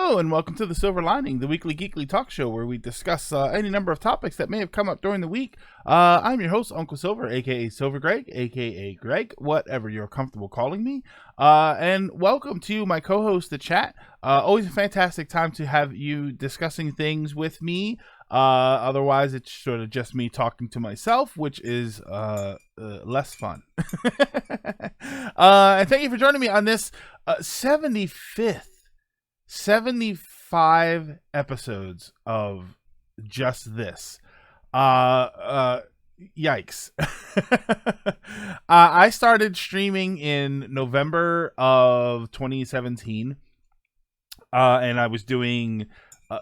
Hello, and welcome to The Silver Lining, the weekly geekly talk show where we discuss any number of topics that may have come up during the week. I'm your host, Uncle Silver, aka Silver Greg, aka Greg, whatever you're comfortable calling me. And welcome to my co-host, The Chat. Always a fantastic time to have you discussing things with me. Otherwise, it's sort of just me talking to myself, which is less fun. And thank you for joining me on this 75 episodes of just this. Yikes. I started streaming in November of 2017. And I was doing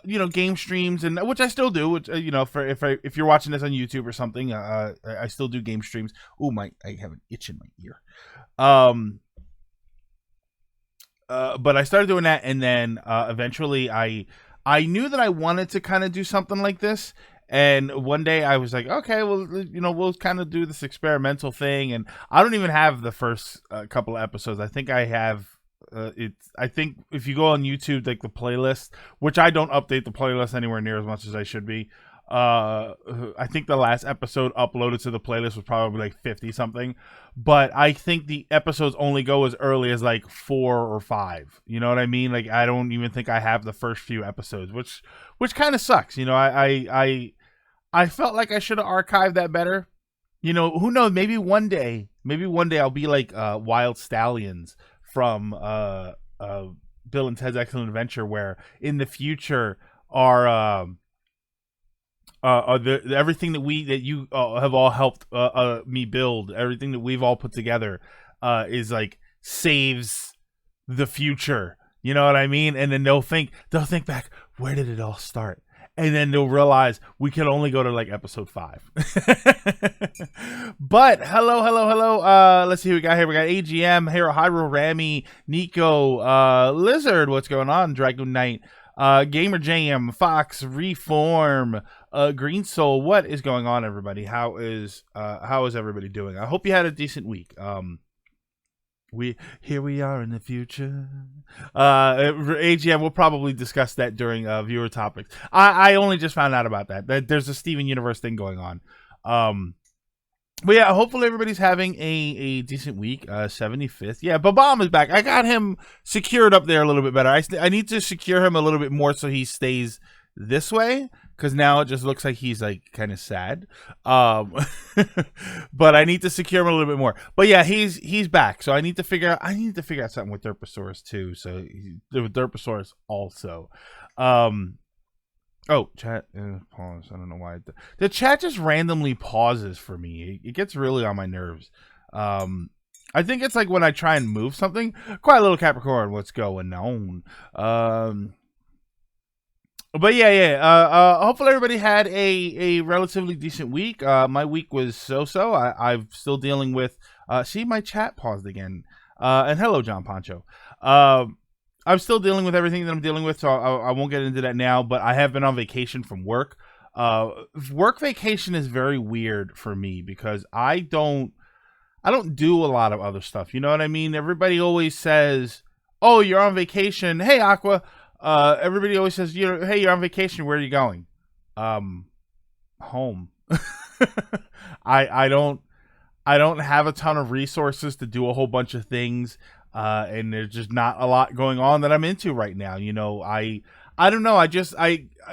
game streams, and which I still do, which if you're watching this on YouTube or something, I still do game streams. Oh, I have an itch in my ear. But I started doing that, and then eventually I knew that I wanted to kind of do something like this. And one day I was like, okay, well, we'll kind of do this experimental thing. And I don't even have the first couple of episodes. I think I have. I think if you go on YouTube, like the playlist, which I don't update the playlist anywhere near as much as I should be. I think the last episode uploaded to the playlist was probably like 50 something, but I think the episodes only go as early as like 4 or 5. You know what I mean? Like, I don't even think I have the first few episodes, which kind of sucks. I felt like I should have archived that better. Who knows? Maybe one day I'll be like Wild Stallions from Bill and Ted's Excellent Adventure, where in the future everything that you have all helped me build, everything that we've all put together is like saves the future. You know what I mean? And then they'll think back, where did it all start? And then they'll realize we can only go to like episode 5. But hello. Let's see who we got here. We got AGM, Hero, Hyrule, Rami, Nico, Lizard. What's going on? Dragon Knight, Gamer Jam, Fox, Reform, Green Soul. What is going on, everybody? How is everybody doing? I hope you had a decent week. We are in the future. AGM, we'll probably discuss that during viewer topics. I only just found out about that there's a Steven Universe thing going on. But yeah, hopefully everybody's having a decent week. 75th. Yeah, Babam is back. I got him secured up there a little bit better. I need to secure him a little bit more so he stays this way, because now it just looks like he's like kind of sad. But I need to secure him a little bit more. But yeah, he's back. So I need to figure out something with Derposaurus too. So with Derposaurus also. Chat pause. I don't know why the chat just randomly pauses for me. It gets really on my nerves. I think it's like when I try and move something. Quiet little Capricorn, what's going on? But yeah. Hopefully everybody had a relatively decent week. My week was so. I'm still dealing with. See, my chat paused again. And hello, John Poncho. I'm still dealing with everything that I'm dealing with, so I won't get into that now. But I have been on vacation from work. Work vacation is very weird for me because I don't do a lot of other stuff. You know what I mean? Everybody always says, "Oh, you're on vacation." Hey, Aqua. Everybody always says, "Hey, you're on vacation. Where are you going?" Home. I don't have a ton of resources to do a whole bunch of things, and there's just not a lot going on that I'm into right now. I don't know. I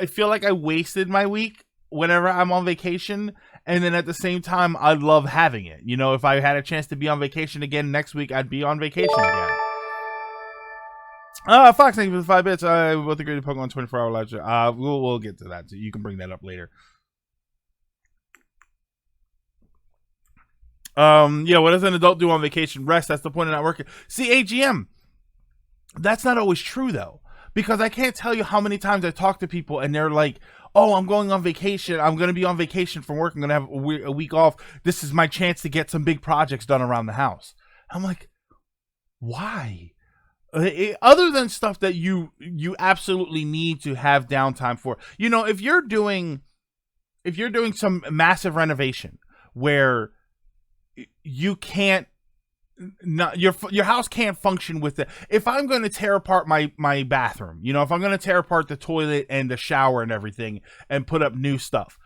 feel like I wasted my week whenever I'm on vacation, and then at the same time, I love having it. If I had a chance to be on vacation again next week, I'd be on vacation again. Fox, thank you for the 5 bits. We both agree to Pokemon 24-hour live stream. We'll get to that. So you can bring that up later. What does an adult do on vacation? Rest. That's the point of not working. See, AGM, that's not always true though, because I can't tell you how many times I talk to people and they're like, "Oh, I'm going on vacation. I'm going to be on vacation from work. I'm going to have a week off. This is my chance to get some big projects done around the house." I'm like, why? Other than stuff that you absolutely need to have downtime for. If you're doing some massive renovation where you can't not your house can't function with it. If I'm going to tear apart my bathroom, if I'm going to tear apart the toilet and the shower and everything and put up new stuff,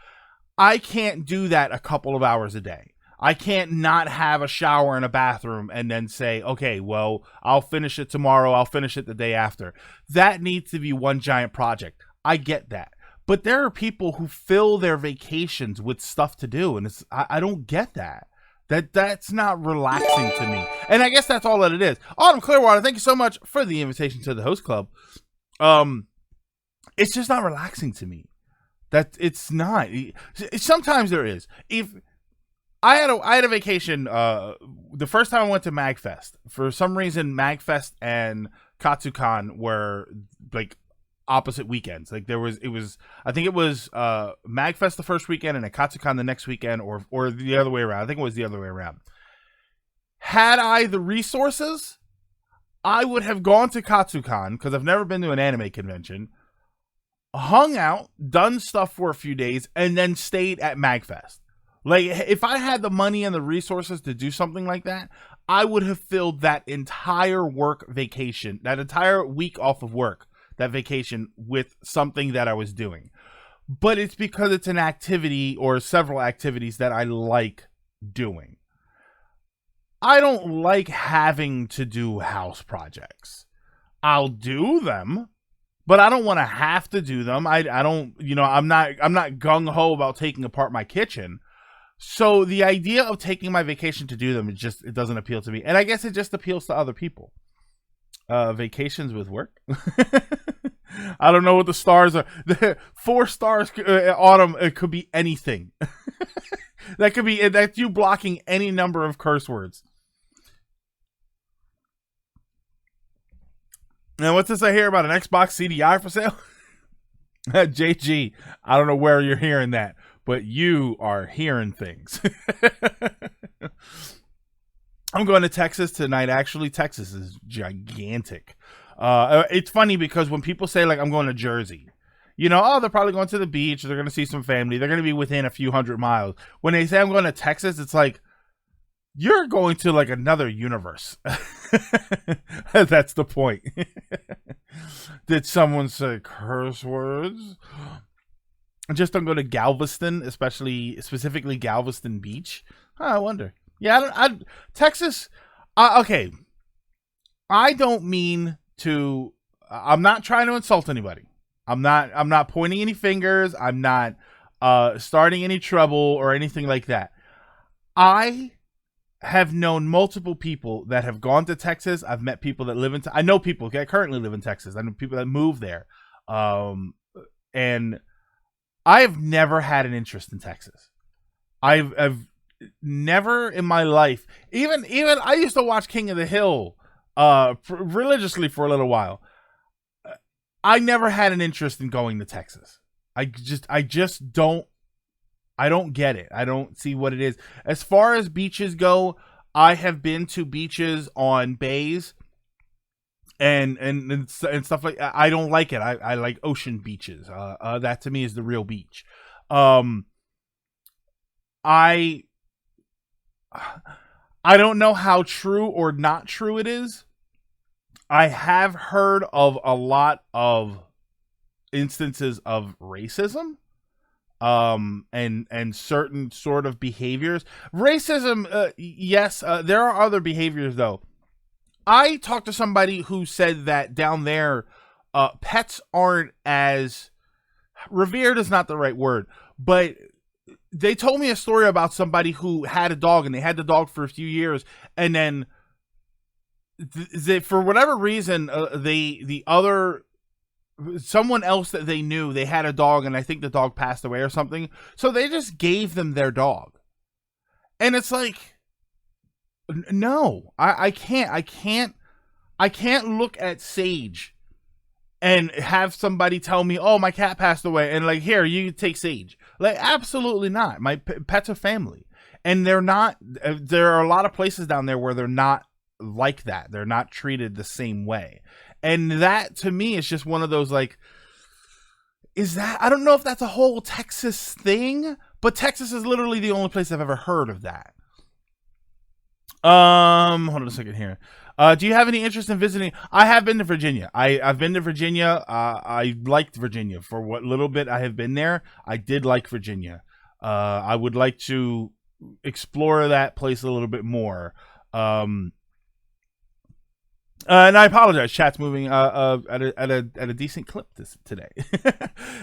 I can't do that a couple of hours a day. I can't not have a shower and a bathroom and then say, okay, well, I'll finish it tomorrow. I'll finish it the day after. That needs to be one giant project. I get that. But there are people who fill their vacations with stuff to do. And I don't get that. That's not relaxing to me. And I guess that's all that it is. Autumn Clearwater, thank you so much for the invitation to the host club. It's just not relaxing to me. That it's not. Sometimes there is. If I had a vacation the first time I went to MagFest. For some reason, MagFest and Katsucon were like opposite weekends. Like I think it was MagFest the first weekend and a Katsucon the next weekend, or the other way around. I think it was the other way around. Had I the resources, I would have gone to Katsucon because I've never been to an anime convention, hung out, done stuff for a few days, and then stayed at MagFest. Like, if I had the money and the resources to do something like that, I would have filled that entire work vacation, that entire week off of work, that vacation, with something that I was doing. But it's because it's an activity or several activities that I like doing. I don't like having to do house projects. I'll do them, but I don't want to have to do them. I don't, I'm not gung ho about taking apart my kitchen. So the idea of taking my vacation to do them, it doesn't appeal to me. And I guess it just appeals to other people. Vacations with work. I don't know what the stars are. The 4 stars, Autumn, it could be anything. That's you blocking any number of curse words. Now, what's this I hear about an Xbox CDI for sale? JG, I don't know where you're hearing that, but you are hearing things. I'm going to Texas tonight. Actually, Texas is gigantic. It's funny because when people say, like, I'm going to Jersey, they're probably going to the beach. They're going to see some family. They're going to be within a few hundred miles. When they say I'm going to Texas, it's like, you're going to, like, another universe. That's the point. Did someone say curse words? Just don't go to Galveston, specifically Galveston Beach. I wonder. Yeah, Texas. Okay, I don't mean to. I'm not trying to insult anybody. I'm not pointing any fingers. I'm not starting any trouble or anything like that. I have known multiple people that have gone to Texas. I've met people that I know people that currently live in Texas. I know people that move there, and I have never had an interest in Texas. I've never in my life, even I used to watch King of the Hill religiously for a little while. I never had an interest in going to Texas. I just don't get it. I don't see what it is. As far as beaches go, I have been to beaches on bays and stuff like that. I don't like it. I like ocean beaches. That to me is the real beach. I don't know how true or not true it is. I have heard of a lot of instances of racism, and certain sort of behaviors. Racism, yes. There are other behaviors though. I talked to somebody who said that down there, pets aren't as revered is not the right word, but they told me a story about somebody who had a dog and they had the dog for a few years, and then for whatever reason, someone else that they knew, they had a dog, and I think the dog passed away or something. So they just gave them their dog. And it's like, no, I can't look at Sage and have somebody tell me, oh, my cat passed away, and like, here, you take Sage. Like, absolutely not. My pets are family. And there are a lot of places down there where they're not like that. They're not treated the same way. And that to me is just one of those, like, I don't know if that's a whole Texas thing, but Texas is literally the only place I've ever heard of that. Hold on a second here. Do you have any interest in visiting? I have been to Virginia. I've been to Virginia. I liked Virginia for what little bit I have been there. I did like Virginia. I would like to explore that place a little bit more. Um, and I apologize. Chat's moving at a decent clip today.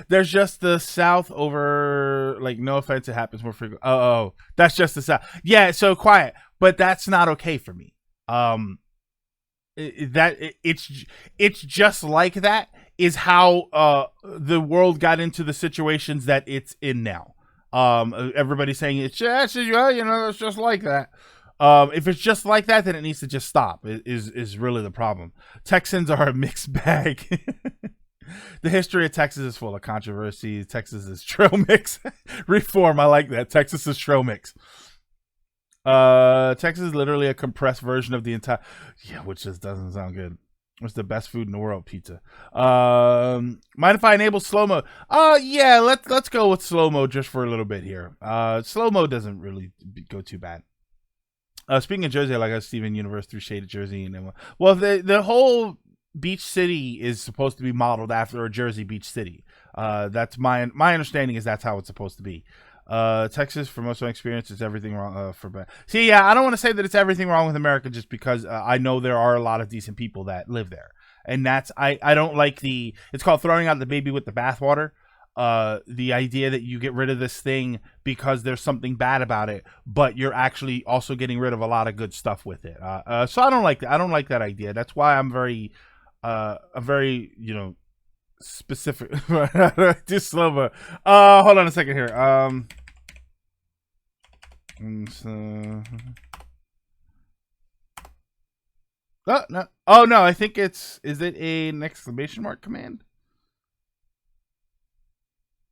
There's just the South over. Like, no offense, it happens more frequently. That's just the South. Yeah, so quiet, but that's not okay for me. It's just like that is how the world got into the situations that it's in now. Everybody's saying it's just, it's just like that. If it's just like that, then it needs to just stop. Is really the problem. Texans are a mixed bag. The history of Texas is full of controversy. Texas is trail mix. Reform. I like that. Texas is trail mix. Texas is literally a compressed version of the entire. Yeah, which just doesn't sound good. What's the best food in the world? Pizza. Mind if I enable slow mo? Yeah. Let's go with slow mo just for a little bit here. Slow mo doesn't really go too bad. Speaking of Jersey, like Steven Universe through Shaded Jersey, and well, the whole beach city is supposed to be modeled after a Jersey beach city. That's my understanding is that's how it's supposed to be. Texas, for most of my experience, it's everything wrong. For bad. See, yeah, I don't want to say that it's everything wrong with America just because I know there are a lot of decent people that live there, and that's I don't like it's called throwing out the baby with the bathwater. The idea that you get rid of this thing because there's something bad about it, but you're actually also getting rid of a lot of good stuff with it. So I don't like that. I don't like that idea. That's why I'm very specific. Just slow mo. Hold on a second here. No. Oh no, I think is it an exclamation mark command?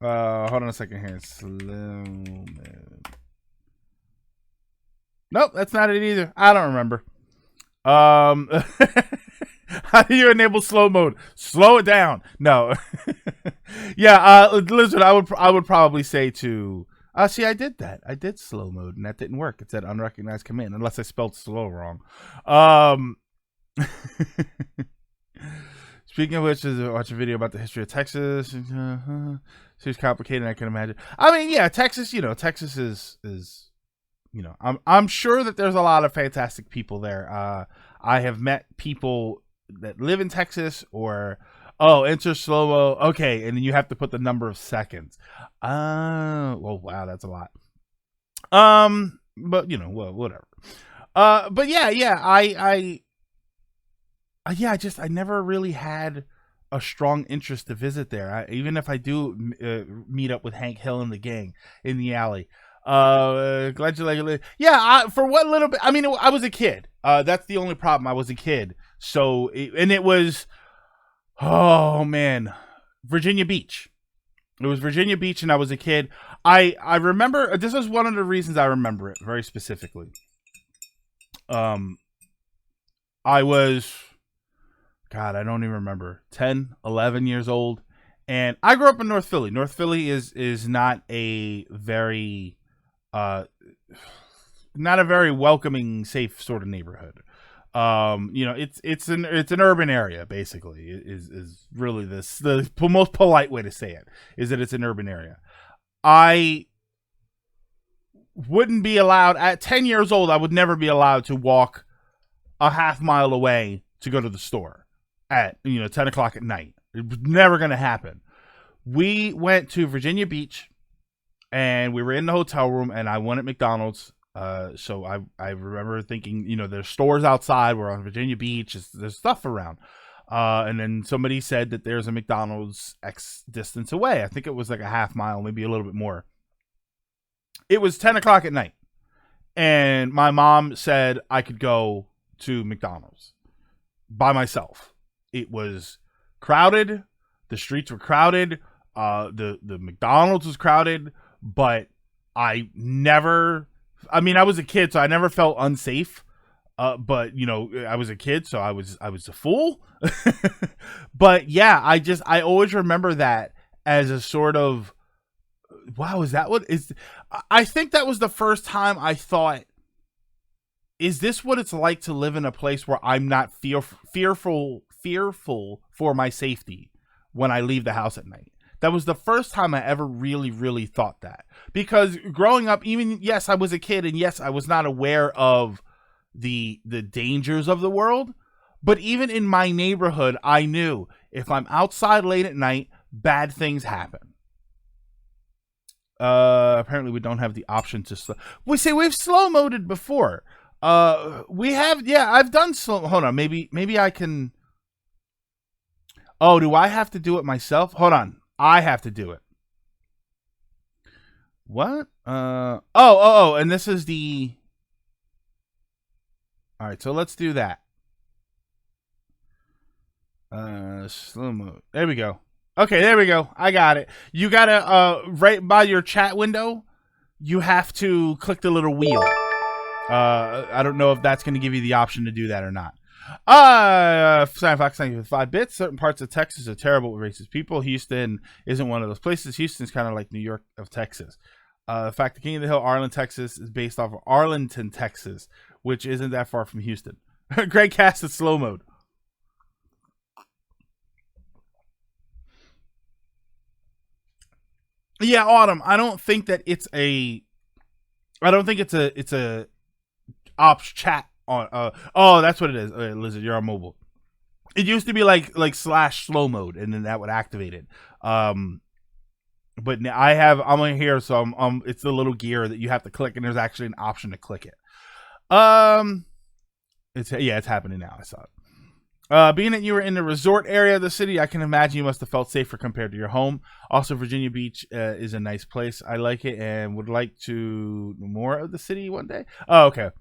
Hold on a second here. Slow mo. Nope, that's not it either. I don't remember. How do you enable slow mode? Slow it down. No. Yeah, Lizard, I would probably say to see, I did that. I did slow mode and that didn't work. It said unrecognized command, unless I spelled slow wrong. Speaking of which, watch a video about the history of Texas. Seems complicated, I can imagine. I mean, yeah, Texas, Texas is I'm sure that there's a lot of fantastic people there. I have met people that live in Texas or enter slow-mo. Okay, and then you have to put the number of seconds. Well, wow, that's a lot. But well, whatever. But yeah, I never really had a strong interest to visit there. Even if I do meet up with Hank Hill and the gang in the alley. Glad you like it. Yeah, for what little bit. I mean, I was a kid. That's the only problem. I was a kid. So, it was, oh man, Virginia Beach. It was Virginia Beach, and I was a kid. I remember, this was one of the reasons I remember it very specifically. I was, God, I don't even remember, 10, 11 years old. And I grew up in North Philly. North Philly is not a very, not a very welcoming, safe sort of neighborhood. It's an urban area, basically, is really the most polite way to say it, is that it's an urban area. I wouldn't be allowed, at 10 years old, I would never be allowed to walk a half mile away to go to the store at 10 o'clock at night. It was never going to happen. We went to Virginia Beach, and we were in the hotel room, and I went at McDonald's. So I remember thinking, there's stores outside. We're on Virginia Beach. There's stuff around. And then somebody said that there's a McDonald's X distance away. I think it was like a half mile, maybe a little bit more. It was 10 o'clock at night. And my mom said I could go to McDonald's by myself. It was crowded. The streets were crowded. The McDonald's was crowded, but I was a kid, so I never felt unsafe. But I was a kid, so I was a fool. But yeah, I always remember that as a sort of, wow, is that what is? I think that was the first time I thought is this what it's like to live in a place where I'm not fearful for my safety when I leave the house at night? That was the first time I ever really, really thought that. Because growing up, even, yes, I was a kid, and yes, I was not aware of the dangers of the world. But even in my neighborhood, I knew if I'm outside late at night, bad things happen. Apparently we don't have the option to we've slow moded before. We have, yeah, I've done slow. Hold on, maybe I can. Oh, do I have to do it myself? Hold on, I have to do it. What? Oh, and this is the. All right, so let's do that. Slow mode. There we go. Okay, there we go. I got it. You gotta right by your chat window, you have to click the little wheel. I don't know if that's going to give you the option to do that or not. Simon Fox, thank you for 5 bits. Certain parts of Texas are terrible with racist people. Houston isn't one of those places. Houston's kind of like New York of Texas. The fact that King of the Hill, Arlington, Texas is based off of Arlington, Texas, which isn't that far from Houston. Greg Cast is slow mode. Yeah, Autumn. I don't think it's a ops chat on. Oh, that's what it is. Lizard, you're on mobile. It used to be like slash slow mode, and then that would activate it. But now I'm in here, so it's the little gear that you have to click, and there's actually an option to click it. It's happening now. I saw it. Being that you were in the resort area of the city, I can imagine you must have felt safer compared to your home. Also, Virginia Beach is a nice place. I like it and would like to know more of the city one day. Oh, okay.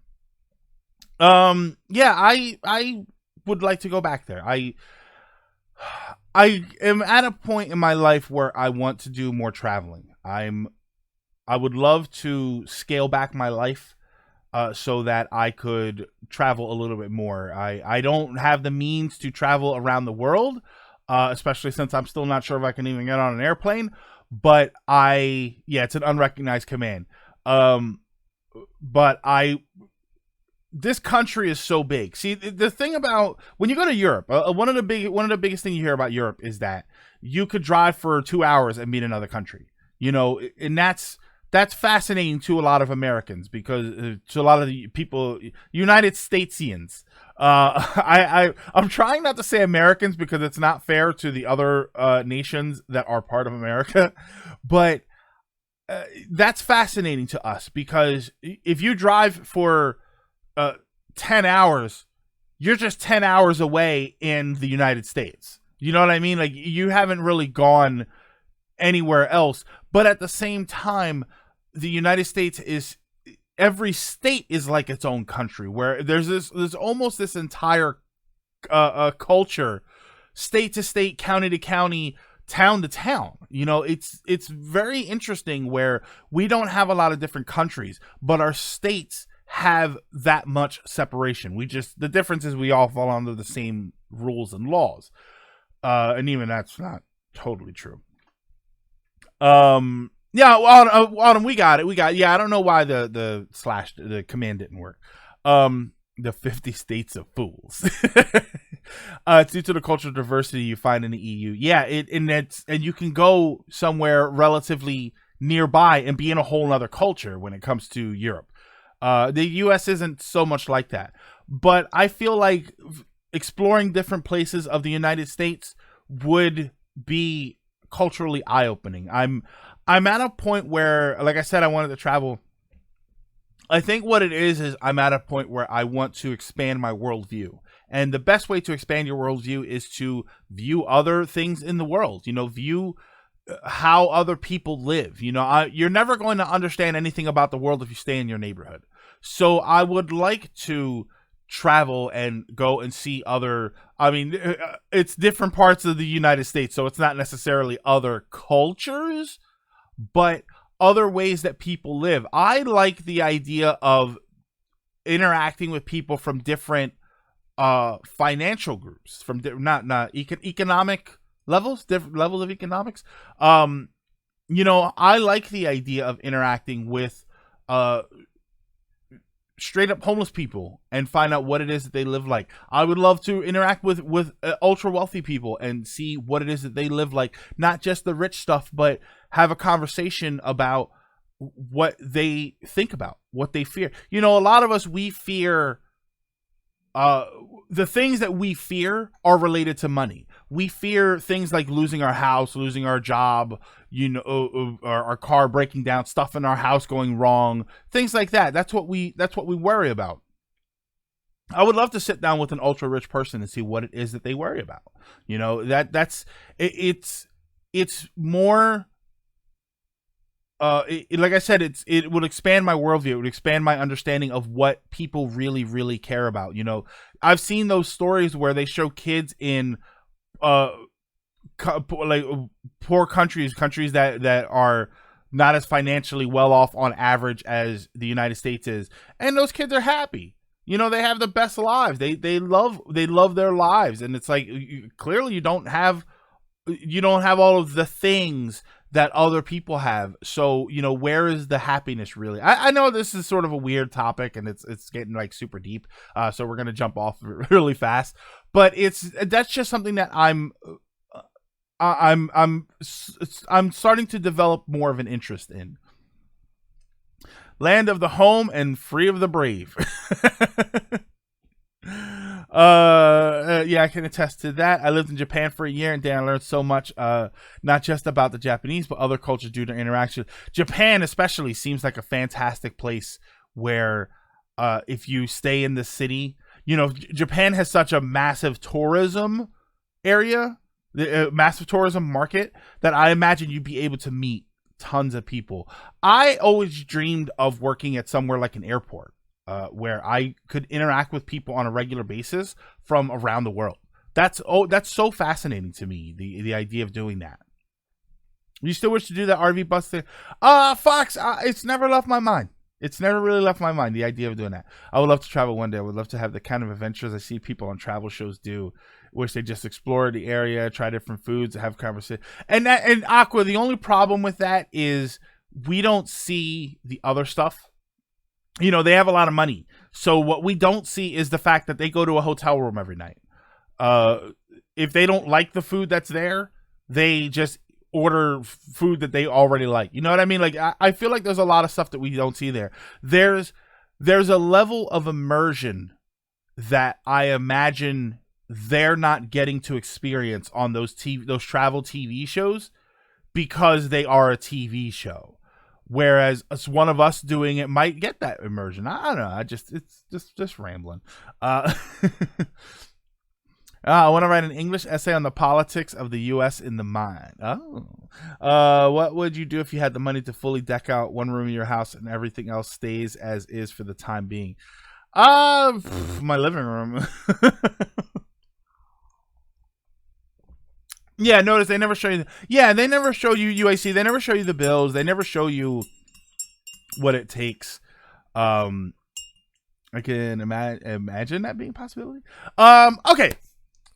Yeah, I would like to go back there. I am at a point in my life where I want to do more traveling. I would love to scale back my life. So that I could travel a little bit more. I don't have the means to travel around the world, especially since I'm still not sure if I can even get on an airplane. But it's an unrecognized command. But this country is so big. See, the thing about when you go to Europe, one of the biggest things you hear about Europe is that you could drive for 2 hours and meet another country. And that's fascinating to a lot of Americans because to a lot of the people, United Statesians. I'm trying not to say Americans because it's not fair to the other nations that are part of America, but that's fascinating to us because if you drive for 10 hours, you're just 10 hours away in the United States. You know what I mean? Like you haven't really gone anywhere else, but at the same time, the United States every state is like its own country where there's almost this entire culture, state to state, county to county, town to town. It's very interesting where we don't have a lot of different countries, but our states have that much separation. The difference is we all fall under the same rules and laws. And even that's not totally true. Yeah, Autumn, we got it. Yeah, I don't know why the command didn't work. The 50 states of fools. It's due to the cultural diversity you find in the EU. Yeah, and you can go somewhere relatively nearby and be in a whole other culture when it comes to Europe. The US isn't so much like that. But I feel like exploring different places of the United States would be culturally eye-opening. I'm at a point where, like I said, I wanted to travel. I think what it is I'm at a point where I want to expand my worldview. And the best way to expand your worldview is to view other things in the world. View how other people live. You're never going to understand anything about the world if you stay in your neighborhood. So I would like to travel and go and see it's different parts of the United States, so it's not necessarily other cultures, but other ways that people live. I like the idea of interacting with people from different financial groups, from not economic levels, different levels of economics. I like the idea of interacting with straight up homeless people and find out what it is that they live like. I would love to interact with ultra wealthy people and see what it is that they live like, not just the rich stuff, but have a conversation about what they think about, what they fear. You know, a lot of us, we fear the things that we fear are related to money. We fear things like losing our house, losing our job, you know, our car breaking down, stuff in our house going wrong, things like that. That's what we worry about. I would love to sit down with an ultra rich person and see what it is that they worry about. You know, it's more. Like I said, it would expand my worldview. It would expand my understanding of what people really, really care about. You know, I've seen those stories where they show kids in like poor countries that are not as financially well off on average as the United States is, and those kids are happy. You know, they have the best lives. They love their lives, and it's like clearly you don't have all of the things that other people have. So, you know, where is the happiness really? I know this is sort of a weird topic and it's getting like super deep. So we're going to jump off really fast, but that's just something that I'm starting to develop more of an interest in. Land of the home and free of the brave. Yeah, I can attest to that. I lived in Japan for a year, and then I learned so much, not just about the Japanese, but other cultures due to interaction. Japan especially seems like a fantastic place where, if you stay in the city, you know, Japan has such a massive tourism area, massive tourism market, that I imagine you'd be able to meet tons of people. I always dreamed of working at somewhere like an airport. Where I could interact with people on a regular basis from around the world. That's so fascinating to me, the idea of doing that. You still wish to do that RV bus thing? Fox, it's never left my mind. It's never really left my mind, the idea of doing that. I would love to travel one day. I would love to have the kind of adventures I see people on travel shows do, which they just explore the area, try different foods, have conversation. And Aqua, the only problem with that is we don't see the other stuff. You know, they have a lot of money. So what we don't see is the fact that they go to a hotel room every night. If they don't like the food that's there, they just order food that they already like. You know what I mean? Like, I feel like there's a lot of stuff that we don't see there. There's a level of immersion that I imagine they're not getting to experience on those travel TV shows because they are a TV show. Whereas one of us doing it might get that immersion. I don't know. It's just rambling. I want to write an English essay on the politics of the U.S. in the mind. What would you do if you had the money to fully deck out one room in your house and everything else stays as is for the time being? My living room. Yeah, notice they never show you. They never show you UIC. They never show you the bills. They never show you what it takes. I can imagine that being a possibility. Okay,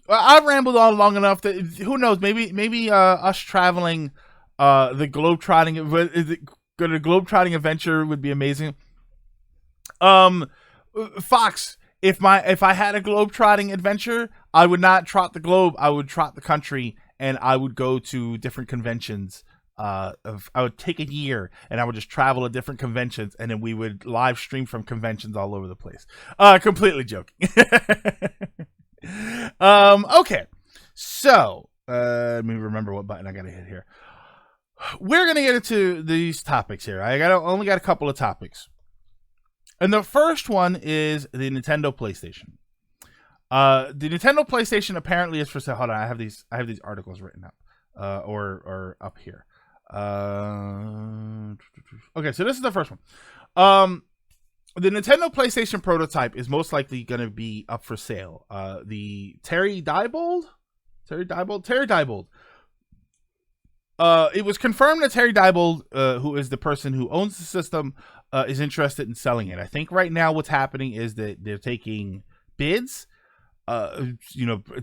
I've rambled on long enough. That who knows? Maybe us traveling, the globetrotting. Go to globetrotting adventure would be amazing. Fox. If I had a globetrotting adventure, I would not trot the globe. I would trot the country. And I would go to different conventions. I would take a year and I would just travel to different conventions, and then we would live stream from conventions all over the place. Completely joking. Okay. So, let me remember what button I gotta hit here. We're gonna get into these topics here. I only got a couple of topics. And the first one is the Nintendo PlayStation. The Nintendo PlayStation apparently is for sale. Hold on, I have these articles written up, or up here. Okay, so this is the first one. The Nintendo PlayStation prototype is most likely going to be up for sale. The Terry Diebold. It was confirmed that Terry Diebold, who is the person who owns the system, is interested in selling it. I think right now what's happening is that they're taking bids.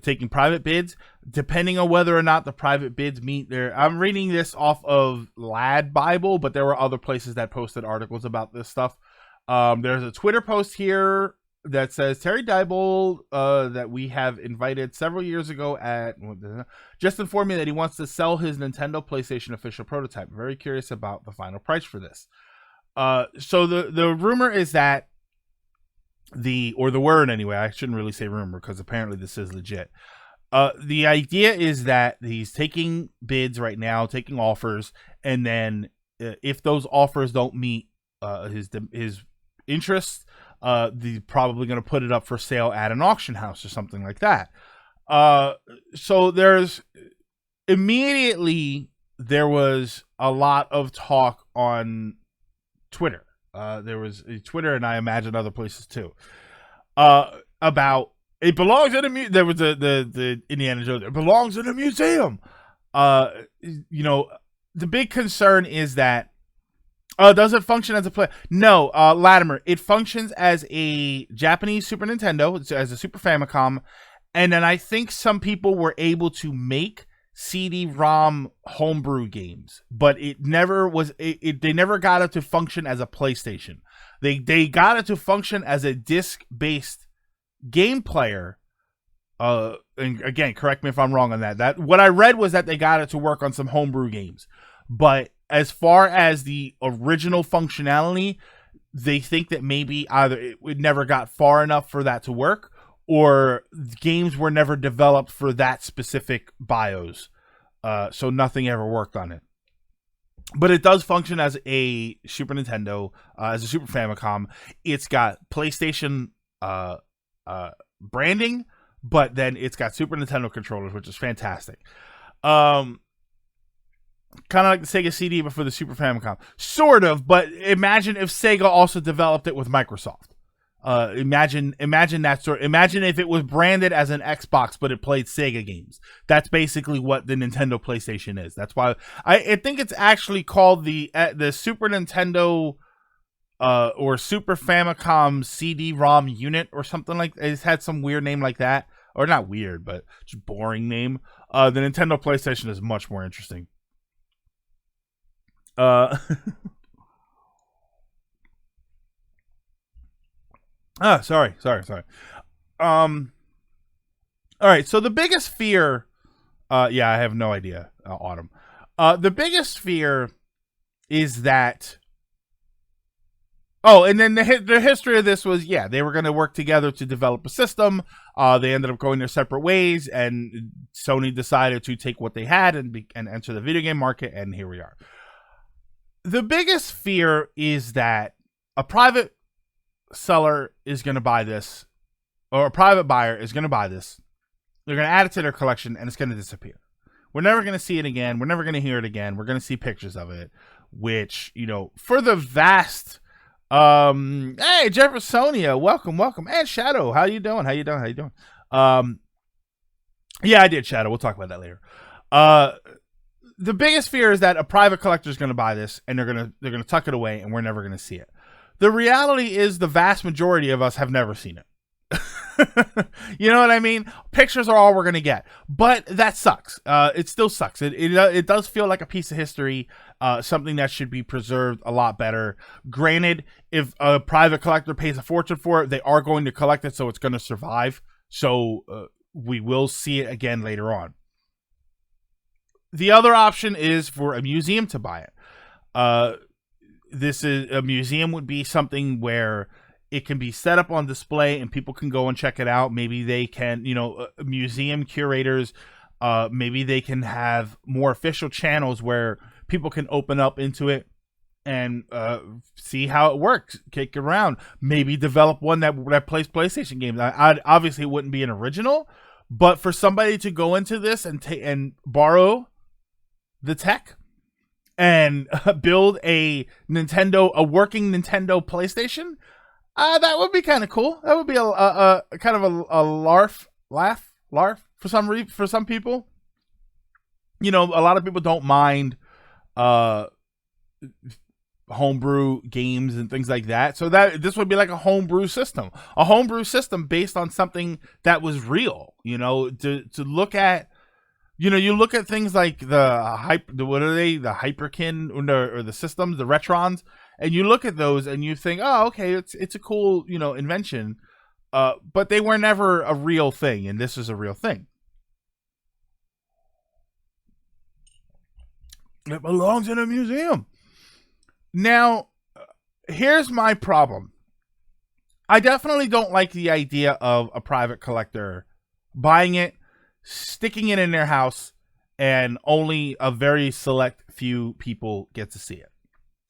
Taking private bids, depending on whether or not the private bids meet their. I'm reading this off of Lad Bible, but there were other places that posted articles about this stuff. There's a Twitter post here that says Terry Diebold, that we have invited several years ago just informed me that he wants to sell his Nintendo PlayStation official prototype. Very curious about the final price for this. So the rumor is that the word anyway, I shouldn't really say rumor because apparently this is legit. The idea is that he's taking bids right now, taking offers, and then if those offers don't meet his interests, they're probably going to put it up for sale at an auction house or something like that. So there was a lot of talk on Twitter. There was Twitter, and I imagine other places too, about it belongs in a there was the Indiana Jones. It belongs in a museum. The big concern is that does it function as a play? No, Latimer. It functions as a Japanese Super Nintendo, as a Super Famicom, and then I think some people were able to make CD-ROM homebrew games, but it never was. They never got it to function as a PlayStation. They got it to function as a disc-based game player. And again, correct me if I'm wrong on that. That what I read was that they got it to work on some homebrew games, but as far as the original functionality, they think that maybe either it never got far enough for that to work, or games were never developed for that specific BIOS. So nothing ever worked on it. But it does function as a Super Nintendo, as a Super Famicom. It's got PlayStation branding, but then it's got Super Nintendo controllers, which is fantastic. Kind of like the Sega CD, but for the Super Famicom. Sort of, but imagine if Sega also developed it with Microsoft. Imagine that sort. Imagine if it was branded as an Xbox, but it played Sega games. That's basically what the Nintendo PlayStation is. That's why I think it's actually called the Super Nintendo or Super Famicom CD-ROM unit or something like. It's had some weird name like that, or not weird, but just boring name. The Nintendo PlayStation is much more interesting. Sorry. All right, so the biggest fear, I have no idea, Autumn. The biggest fear is that, and then the history of this was, they were going to work together to develop a system. They ended up going their separate ways, and Sony decided to take what they had and enter the video game market, and here we are. The biggest fear is that a private seller is going to buy this, or a private buyer is going to buy this. They're going to add it to their collection, and it's going to disappear. We're never going to see it again. We're never going to hear it again. We're going to see pictures of it, which, for the vast, hey, Jeffersonia, welcome. And Shadow, how you doing? Yeah, I did, Shadow. We'll talk about that later. The biggest fear is that a private collector is going to buy this, and they're going to tuck it away, and we're never going to see it. The reality is the vast majority of us have never seen it. You know what I mean? Pictures are all we're going to get. But that sucks. It still sucks. It does feel like a piece of history, something that should be preserved a lot better. Granted, if a private collector pays a fortune for it, they are going to collect it, so it's going to survive. So we will see it again later on. The other option is for a museum to buy it. This is a museum would be something where it can be set up on display and people can go and check it out. Maybe they can, museum curators, maybe they can have more official channels where people can open up into it and see how it works, kick around, maybe develop one that plays PlayStation games. Obviously, it wouldn't be an original, but for somebody to go into this and borrow the tech and build a working Nintendo PlayStation, that would be kind of cool. That would be a kind of a laugh for some people. A lot of people don't mind homebrew games and things like that. So this would be like a homebrew system based on something that was real. To look at. You look at things like the Hyperkin or the systems, the Retrons, and you look at those and you think, oh, okay, it's a cool, invention, but they were never a real thing, and this is a real thing. It belongs in a museum. Now, here's my problem. I definitely don't like the idea of a private collector buying it, sticking it in their house, and only a very select few people get to see it.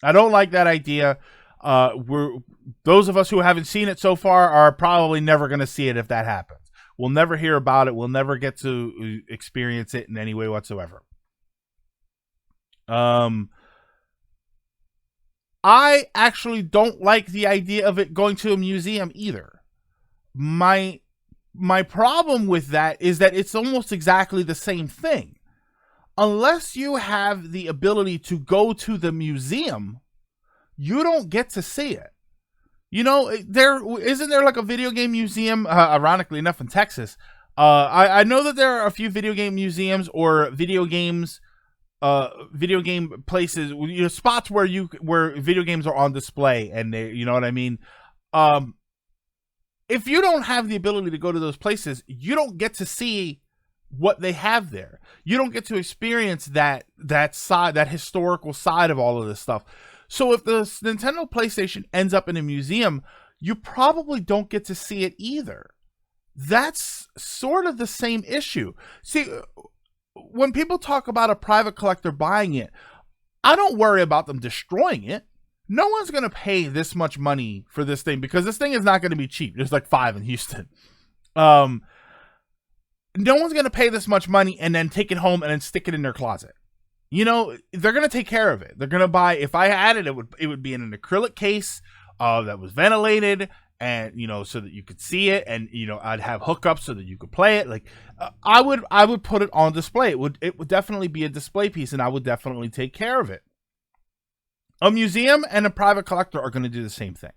I don't like that idea. Those of us who haven't seen it so far are probably never going to see it if that happens. We'll never hear about it. We'll never get to experience it in any way whatsoever. I actually don't like the idea of it going to a museum either. My problem with that is that it's almost exactly the same thing. Unless you have the ability to go to the museum, you don't get to see it. There isn't there like a video game museum, ironically enough, in Texas. I know that there are a few video game museums or video game places, spots where video games are on display, and they, you know what I mean. If you don't have the ability to go to those places, you don't get to see what they have there. You don't get to experience that side, that historical side of all of this stuff. So if the Nintendo PlayStation ends up in a museum, you probably don't get to see it either. That's sort of the same issue. See, when people talk about a private collector buying it, I don't worry about them destroying it. No one's going to pay this much money for this thing, because this thing is not going to be cheap. There's like 5 in Houston. No one's going to pay this much money and then take it home and then stick it in their closet. They're going to take care of it. They're going to buy, if I had it, it would be in an acrylic case that was ventilated, and, so that you could see it, and, I'd have hookups so that you could play it. Like, I would put it on display. It would definitely be a display piece, and I would definitely take care of it. A museum and a private collector are going to do the same thing.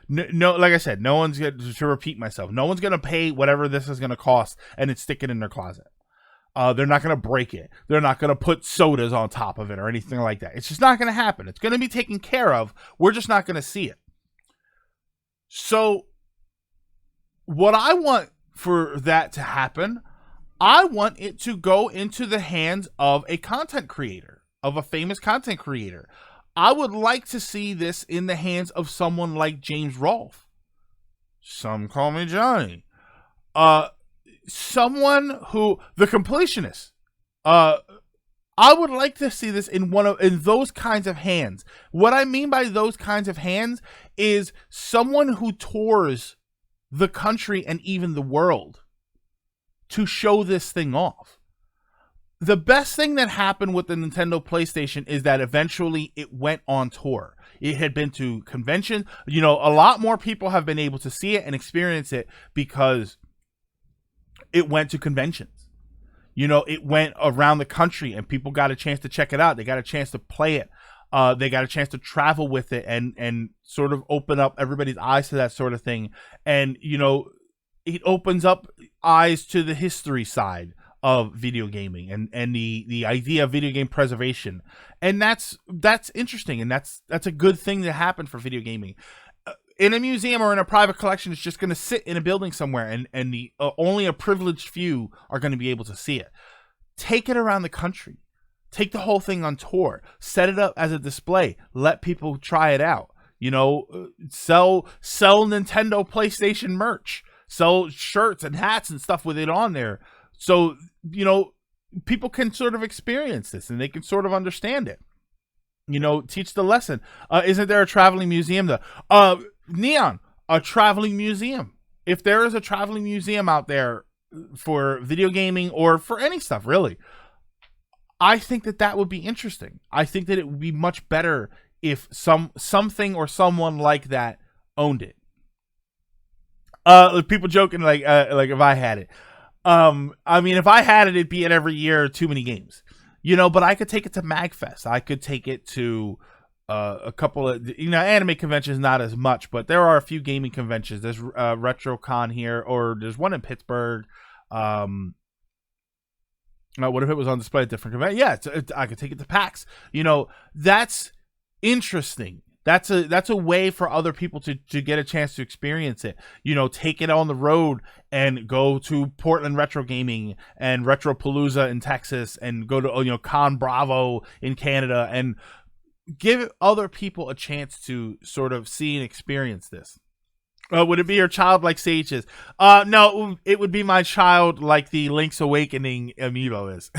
No, like I said, no one's going to repeat myself. No one's going to pay whatever this is going to cost and then stick it in their closet. They're not going to break it. They're not going to put sodas on top of it or anything like that. It's just not going to happen. It's going to be taken care of. We're just not going to see it. So what I want for that to happen, I want it to go into the hands of a content creator, of a famous content creator. I would like to see this in the hands of someone like James Rolfe. Some call me Johnny. Someone who, the completionist. I would like to see this in those kinds of hands. What I mean by those kinds of hands is someone who tours the country and even the world to show this thing off. The best thing that happened with the Nintendo PlayStation is that eventually it went on tour. It had been to conventions. A lot more people have been able to see it and experience it because it went to conventions. It went around the country and people got a chance to check it out. They got a chance to play it. They got a chance to travel with it and sort of open up everybody's eyes to that sort of thing. And, it opens up eyes to the history side of video gaming and the idea of video game preservation. And that's interesting. And that's a good thing to happen for video gaming. In a museum or in a private collection, it's just going to sit in a building somewhere, and the only a privileged few are going to be able to see it. Take it around the country. Take the whole thing on tour. Set it up as a display. Let people try it out. Sell Nintendo PlayStation merch. Sell shirts and hats and stuff with it on there. So, people can sort of experience this and they can sort of understand it. Teach the lesson. Isn't there a traveling museum though? Neon, a traveling museum. If there is a traveling museum out there for video gaming or for any stuff, really, I think that would be interesting. I think that it would be much better if something or someone like that owned it. People joking like if I had it. If I had it, it'd be at every year too many games. But I could take it to MagFest. I could take it to a couple of, anime conventions, not as much, but there are a few gaming conventions. There's RetroCon here, or there's one in Pittsburgh. What if it was on display at different conventions? Yeah, I could take it to PAX. That's interesting. That's a way for other people to get a chance to experience it. You know, take it on the road and go to Portland Retro Gaming and Retropalooza in Texas, and go to, you know, Con Bravo in Canada, and give other people a chance to sort of see and experience this. Would it be your child like Sage's? No, it would be my child like the Link's Awakening amiibo is.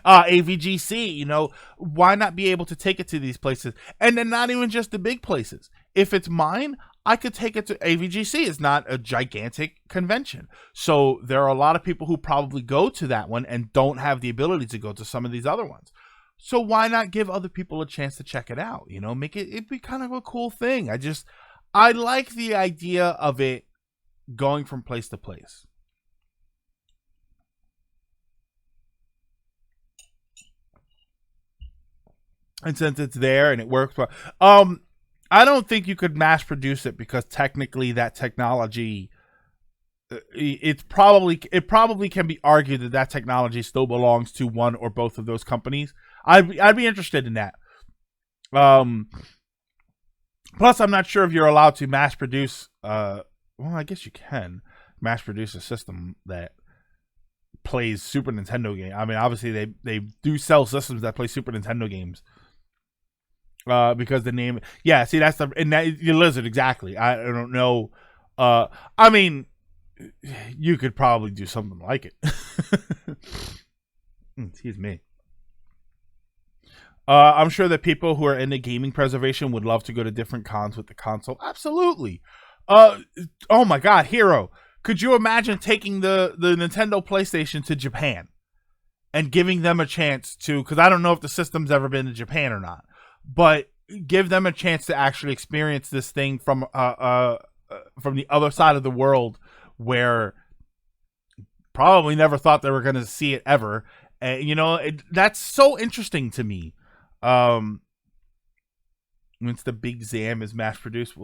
AVGC, you know, why not be able to take it to these places? And then not even just the big places. If it's mine, I could take it to AVGC. It's not a gigantic convention. So there are a lot of people who probably go to that one and don't have the ability to go to some of these other ones. So why not give other people a chance to check it out? You know, make it'd be kind of a cool thing. I like the idea of it going from place to place. And since it's there and it works well, I don't think you could mass produce it, because technically that technology, it probably can be argued that technology still belongs to one or both of those companies. I'd be interested in that. Plus, I'm not sure if you're allowed to mass produce. Well, I guess you can mass produce a system that plays Super Nintendo games. I mean, obviously they do sell systems that play Super Nintendo games. Because the name, yeah. See, that's the Lizard, exactly. I don't know. I mean, you could probably do something like it. Excuse me. I'm sure that people who are into gaming preservation would love to go to different cons with the console. Absolutely. Oh my God, Hero. Could you imagine taking the Nintendo PlayStation to Japan and giving them a chance to, because I don't know if the system's ever been to Japan or not, but give them a chance to actually experience this thing from the other side of the world, where probably never thought they were going to see it ever. You know, that's so interesting to me. Once the Big Zam is mass produced,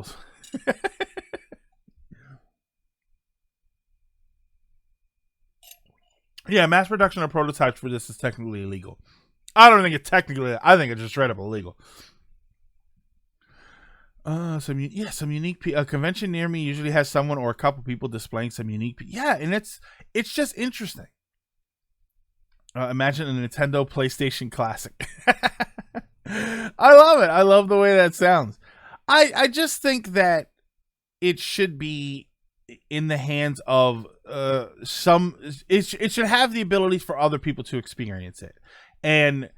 yeah, mass production of prototypes for this is technically illegal. I don't think it's technically. I think it's just straight up illegal. Some unique. A convention near me usually has someone or a couple people displaying some unique. Yeah, and it's just interesting. Imagine a Nintendo PlayStation Classic. I love it. I love the way that sounds. I just think that it should be in the hands of some. It should have the ability for other people to experience it. And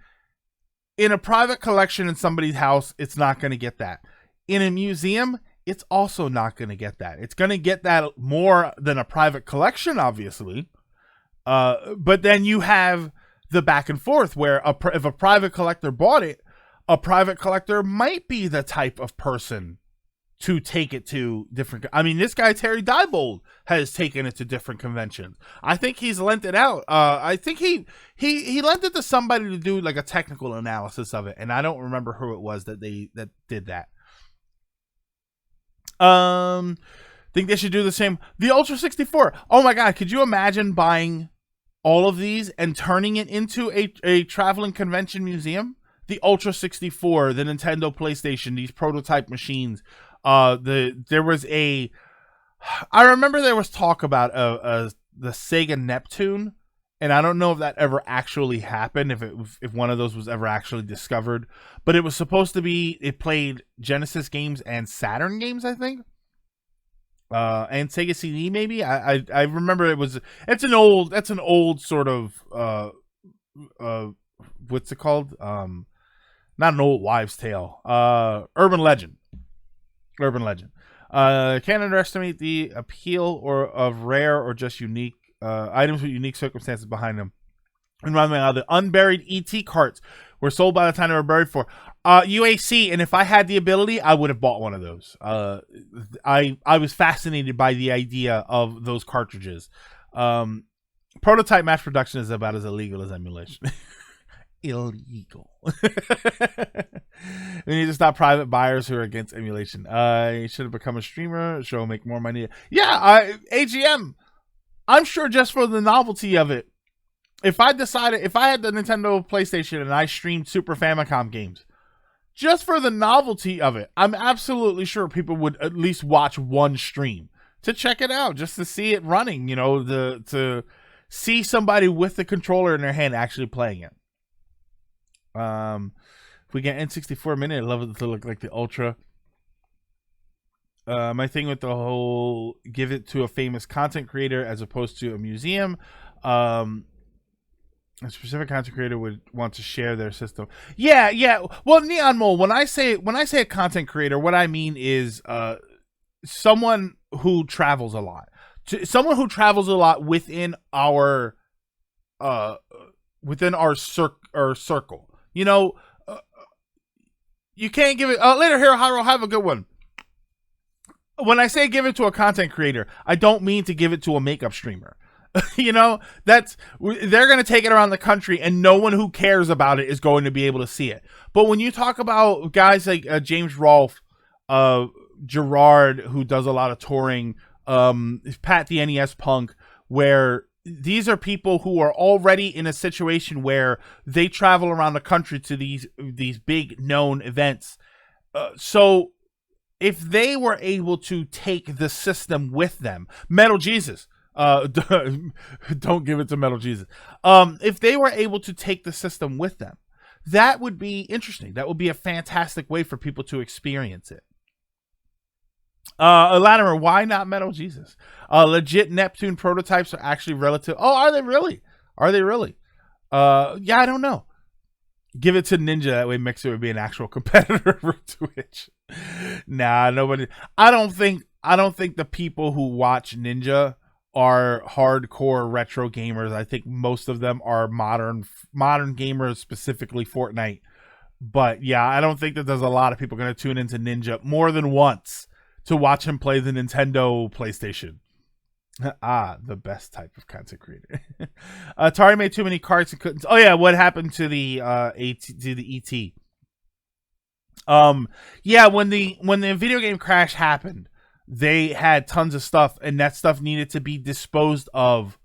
in a private collection in somebody's house, it's not going to get that. In a museum, it's also not going to get that. It's going to get that more than a private collection, obviously. But then you have the back and forth where if a private collector bought it, a private collector might be the type of person to take it to different. I mean, this guy, Terry Diebold, has taken it to different conventions. I think he's lent it out. I think he lent it to somebody to do like a technical analysis of it. And I don't remember who it was that did that. Think they should do the same. The Ultra 64. Oh my God. Could you imagine buying all of these and turning it into a traveling convention museum? The Ultra 64, the Nintendo PlayStation, these prototype machines. I remember there was talk about the Sega Neptune, and I don't know if that ever actually happened, if one of those was ever actually discovered, but it was supposed to be, it played Genesis games and Saturn games, I think. And Sega CD maybe. I remember that's an old sort of what's it called? Not an old wives' tale. Urban legend. Can't underestimate the appeal of rare or just unique items with unique circumstances behind them. And remind me how the unburied ET carts were sold by the time they were buried for. UAC, and if I had the ability, I would have bought one of those. I was fascinated by the idea of those cartridges. Prototype mass production is about as illegal as emulation. Illegal. We need to stop private buyers who are against emulation. You should have become a streamer. Show make more money. Yeah, AGM. I'm sure just for the novelty of it. If I had the Nintendo PlayStation and I streamed Super Famicom games, just for the novelty of it, I'm absolutely sure people would at least watch one stream to check it out, just to see it running, to see somebody with the controller in their hand actually playing it. If we get N64 Mini, I love it to look like the Ultra. My thing with the whole give it to a famous content creator as opposed to a museum. A specific content creator would want to share their system. Yeah. Well, Neon Mole, when I say a content creator, what I mean is someone who travels a lot. Someone who travels a lot within our circle. You can't give it later. Here, Hyrule, have a good one. When I say give it to a content creator, I don't mean to give it to a makeup streamer. They're going to take it around the country and no one who cares about it is going to be able to see it. But when you talk about guys like James Rolfe, Gerard, who does a lot of touring, Pat the NES Punk, where these are people who are already in a situation where they travel around the country to these big known events. So if they were able to take the system with them, Metal Jesus, don't give it to Metal Jesus. If they were able to take the system with them, that would be interesting. That would be a fantastic way for people to experience it. Latimer, why not Metal Jesus? Legit Neptune prototypes are actually relative. Oh, are they really? Yeah, I don't know. Give it to Ninja. That way Mixer would be an actual competitor for Twitch. Nah, nobody. I don't think the people who watch Ninja are hardcore retro gamers. I think most of them are modern gamers, specifically Fortnite. But yeah, I don't think that there's a lot of people going to tune into Ninja more than once to watch him play the Nintendo PlayStation. The best type of content creator. Atari made too many carts and couldn't. Oh yeah, what happened to the ET? Yeah, when the video game crash happened, they had tons of stuff, and that stuff needed to be disposed of.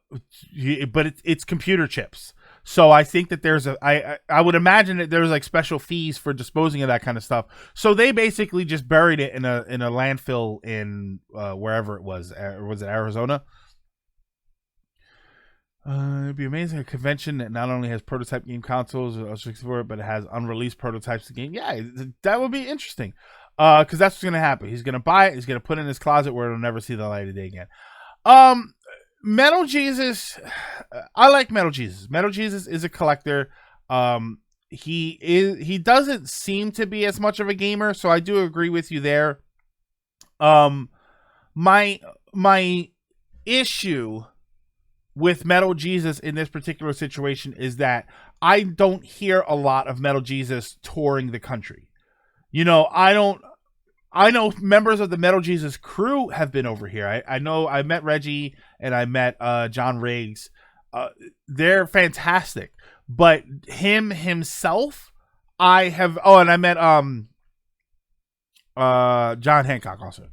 But it's computer chips. So I think that there's I would imagine that there's like special fees for disposing of that kind of stuff. So they basically just buried it in a landfill in wherever it was. Was it Arizona? It'd be amazing, a convention that not only has prototype game consoles but it has unreleased prototypes of the game. Yeah, that would be interesting. Because that's what's gonna happen. He's gonna buy it. He's gonna put it in his closet where it'll never see the light of day again. Metal Jesus, I like Metal Jesus. Metal Jesus is a collector. He doesn't seem to be as much of a gamer, so I do agree with you there. My issue with Metal Jesus in this particular situation is that I don't hear a lot of Metal Jesus touring the country. I know members of the Metal Jesus crew have been over here. I know I met Reggie and I met John Riggs. They're fantastic. But himself, I have. Oh, and I met John Hancock also.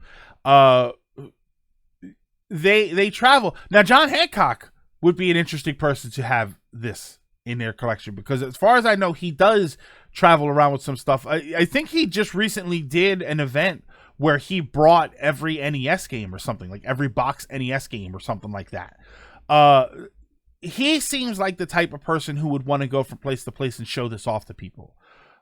They travel now. John Hancock would be an interesting person to have this in their collection, because as far as I know, he does travel around with some stuff. I think he just recently did an event where he brought every NES game or something, like every box NES game or something like that. He seems like the type of person who would want to go from place to place and show this off to people.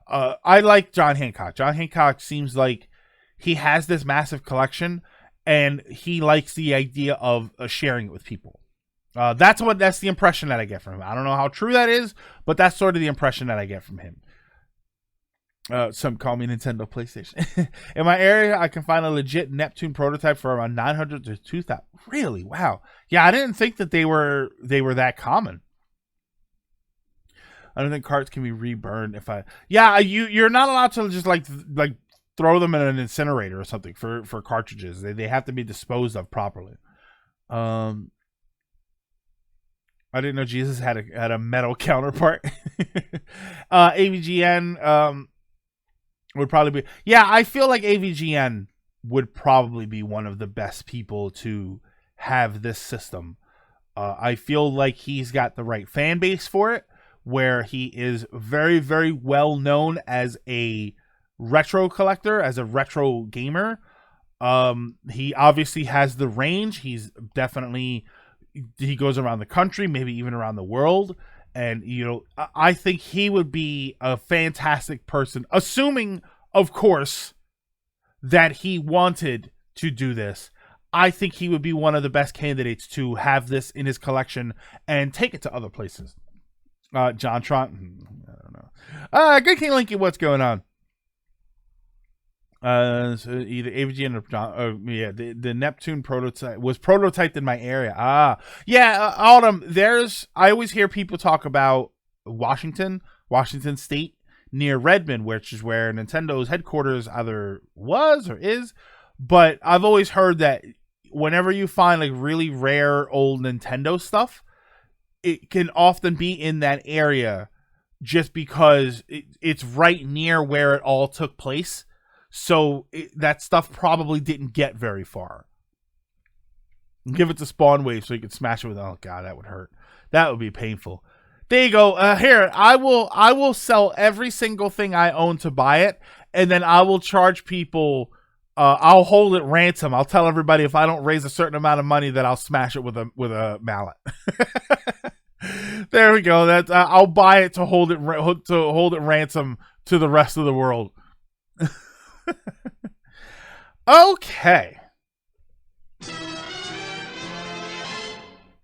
I like John Hancock. John Hancock seems like he has this massive collection and he likes the idea of sharing it with people. That's the impression that I get from him. I don't know how true that is, but that's sort of the impression that I get from him. Some call me Nintendo PlayStation. In my area, I can find a legit Neptune prototype for around 900 to 2,000. Really? Wow. Yeah, I didn't think that they were that common. I don't think carts can be reburned you're not allowed to just like throw them in an incinerator or something for cartridges. They have to be disposed of properly. I didn't know Jesus had a metal counterpart. AVGN would probably be. Yeah, I feel like AVGN would probably be one of the best people to have this system. I feel like he's got the right fan base for it, where he is very, very well known as a retro collector, as a retro gamer. He obviously has the range. He goes around the country, maybe even around the world. And, I think he would be a fantastic person, assuming, of course, that he wanted to do this. I think he would be one of the best candidates to have this in his collection and take it to other places. John Tron, I don't know. Good King Linky, what's going on? So either AVGN or the Neptune prototype was prototyped in my area. Autumn. I always hear people talk about Washington State near Redmond, which is where Nintendo's headquarters either was or is. But I've always heard that whenever you find like really rare old Nintendo stuff, it can often be in that area just because it's right near where it all took place. So that stuff probably didn't get very far. Give it to Spawn Wave so you can smash it with. Oh god, that would hurt. That would be painful. There you go. Here, I will sell every single thing I own to buy it, and then I will charge people. I'll hold it ransom. I'll tell everybody if I don't raise a certain amount of money that I'll smash it with a mallet. There we go. That's I'll buy it to hold it ransom to the rest of the world. Okay.